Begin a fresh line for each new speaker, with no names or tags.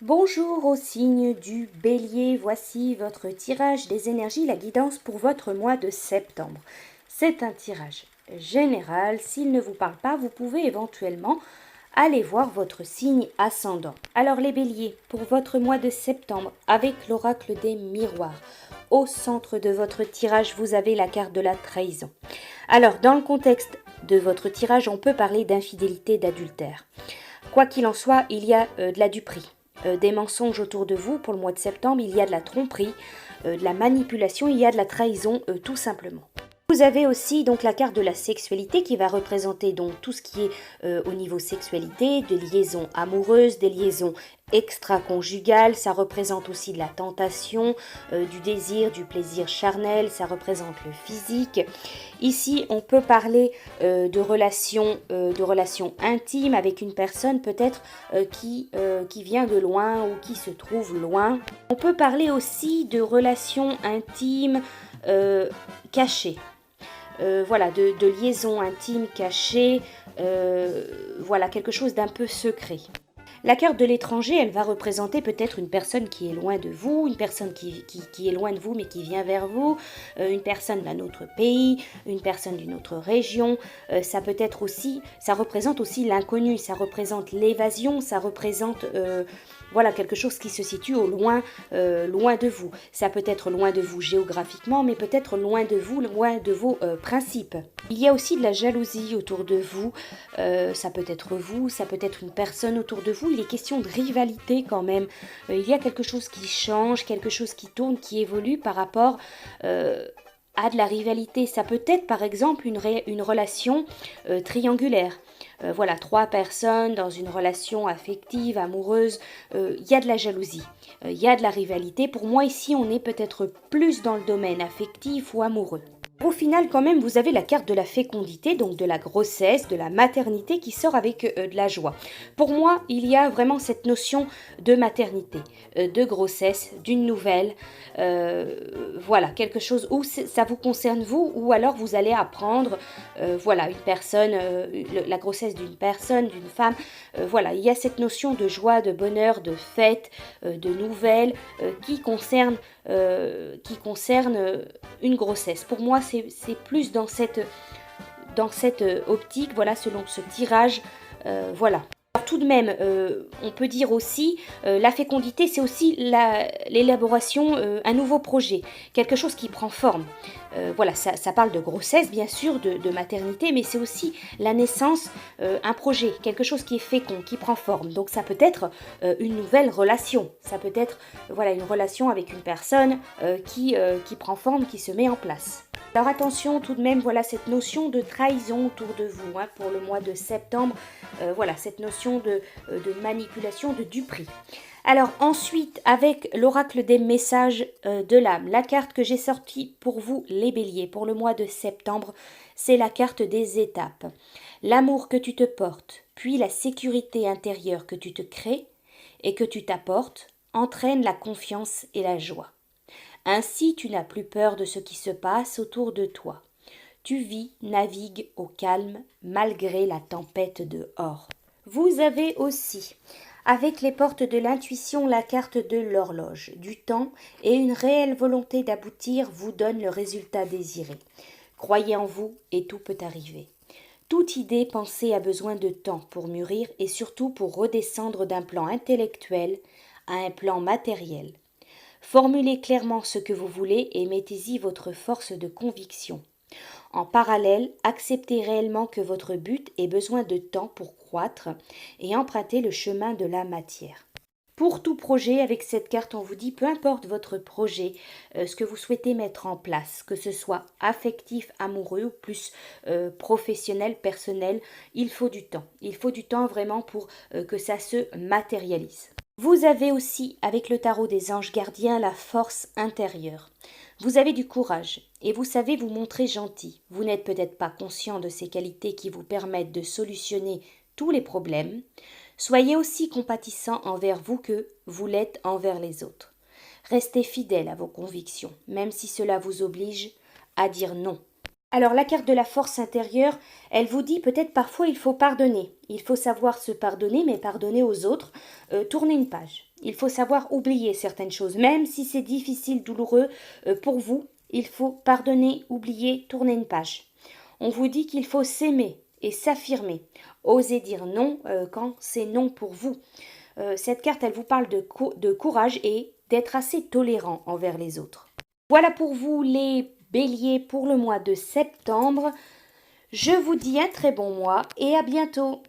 Bonjour au signe du Bélier, voici votre tirage des énergies, la guidance pour votre mois de septembre. C'est un tirage général, s'il ne vous parle pas, vous pouvez éventuellement aller voir votre signe ascendant. Alors les Béliers, pour votre mois de septembre, avec l'oracle des miroirs, au centre de votre tirage, vous avez la carte de la trahison. Alors dans le contexte de votre tirage, on peut parler d'infidélité, d'adultère. Quoi qu'il en soit, il y a de la duperie. Des mensonges autour de vous pour le mois de septembre, il y a de la tromperie, de la manipulation, il y a de la trahison tout simplement. Vous avez aussi donc la carte de la sexualité qui va représenter donc tout ce qui est au niveau sexualité, des liaisons amoureuses, des liaisons extra-conjugales, ça représente aussi de la tentation, du désir, du plaisir charnel, ça représente le physique. Ici, on peut parler de relations intimes avec une personne peut-être qui vient de loin ou qui se trouve loin. On peut parler aussi de relations intimes cachées. Voilà, de liaisons intimes cachées, voilà, quelque chose d'un peu secret. La carte de l'étranger, elle va représenter peut-être une personne qui est loin de vous, une personne qui est loin de vous mais qui vient vers vous, une personne d'un autre pays, une personne d'une autre région. Ça peut être aussi, ça représente aussi l'inconnu, ça représente l'évasion, ça représente voilà, quelque chose qui se situe au loin, loin de vous. Ça peut être loin de vous géographiquement, mais peut-être loin de vous, loin de vos principes. Il y a aussi de la jalousie autour de vous. Ça peut être vous, ça peut être une personne autour de vous. Il est question de rivalité quand même. Il y a quelque chose qui change, quelque chose qui tourne, qui évolue par rapport à de la rivalité. Ça peut être par exemple une relation triangulaire. Voilà, 3 personnes dans une relation affective, amoureuse, il y a de la jalousie, il y a de la rivalité. Pour moi ici, on est peut-être plus dans le domaine affectif ou amoureux. Au final, quand même, vous avez la carte de la fécondité, donc de la grossesse, de la maternité qui sort avec de la joie. Pour moi, il y a vraiment cette notion de maternité, de grossesse, d'une nouvelle, voilà, quelque chose où ça vous concerne vous, ou alors vous allez apprendre, voilà, une personne, la grossesse d'une personne, d'une femme, voilà, il y a cette notion de joie, de bonheur, de fête, de nouvelles qui concerne une grossesse. Pour moi, c'est plus dans cette optique, voilà, selon ce tirage, voilà. Alors, tout de même, on peut dire aussi, la fécondité, c'est aussi l'élaboration, un nouveau projet, quelque chose qui prend forme. Voilà, ça parle de grossesse, bien sûr, de maternité, mais c'est aussi la naissance, un projet, quelque chose qui est fécond, qui prend forme. Donc ça peut être une nouvelle relation, ça peut être voilà, une relation avec une personne qui prend forme, qui se met en place. Alors attention tout de même, voilà cette notion de trahison autour de vous hein, pour le mois de septembre, voilà cette notion de manipulation, de duperie. Alors ensuite, avec l'oracle des messages de l'âme, la carte que j'ai sortie pour vous les béliers pour le mois de septembre, c'est la carte des étapes. L'amour que tu te portes, puis la sécurité intérieure que tu te crées et que tu t'apportes, entraîne la confiance et la joie. Ainsi tu n'as plus peur de ce qui se passe autour de toi. Tu vis, navigues au calme malgré la tempête dehors. Vous avez aussi, avec les portes de l'intuition, la carte de l'horloge, du temps et une réelle volonté d'aboutir vous donne le résultat désiré. Croyez en vous et tout peut arriver. Toute idée pensée a besoin de temps pour mûrir et surtout pour redescendre d'un plan intellectuel à un plan matériel. Formulez clairement ce que vous voulez et mettez-y votre force de conviction. En parallèle, acceptez réellement que votre but ait besoin de temps pour croître et empruntez le chemin de la matière. Pour tout projet, avec cette carte, on vous dit, peu importe votre projet, ce que vous souhaitez mettre en place, que ce soit affectif, amoureux ou plus professionnel, personnel, il faut du temps. Il faut du temps vraiment pour que ça se matérialise. Vous avez aussi, avec le tarot des anges gardiens, la force intérieure. Vous avez du courage et vous savez vous montrer gentil. Vous n'êtes peut-être pas conscient de ces qualités qui vous permettent de solutionner tous les problèmes. Soyez aussi compatissant envers vous que vous l'êtes envers les autres. Restez fidèle à vos convictions, même si cela vous oblige à dire non. Alors la carte de la force intérieure, elle vous dit peut-être parfois il faut pardonner. Il faut savoir se pardonner, mais pardonner aux autres, tourner une page. Il faut savoir oublier certaines choses, même si c'est difficile, douloureux pour vous. Il faut pardonner, oublier, tourner une page. On vous dit qu'il faut s'aimer et s'affirmer. Oser dire non quand c'est non pour vous. Cette carte, elle vous parle de courage et d'être assez tolérant envers les autres. Voilà pour vous les béliers pour le mois de septembre. Je vous dis un très bon mois et à bientôt.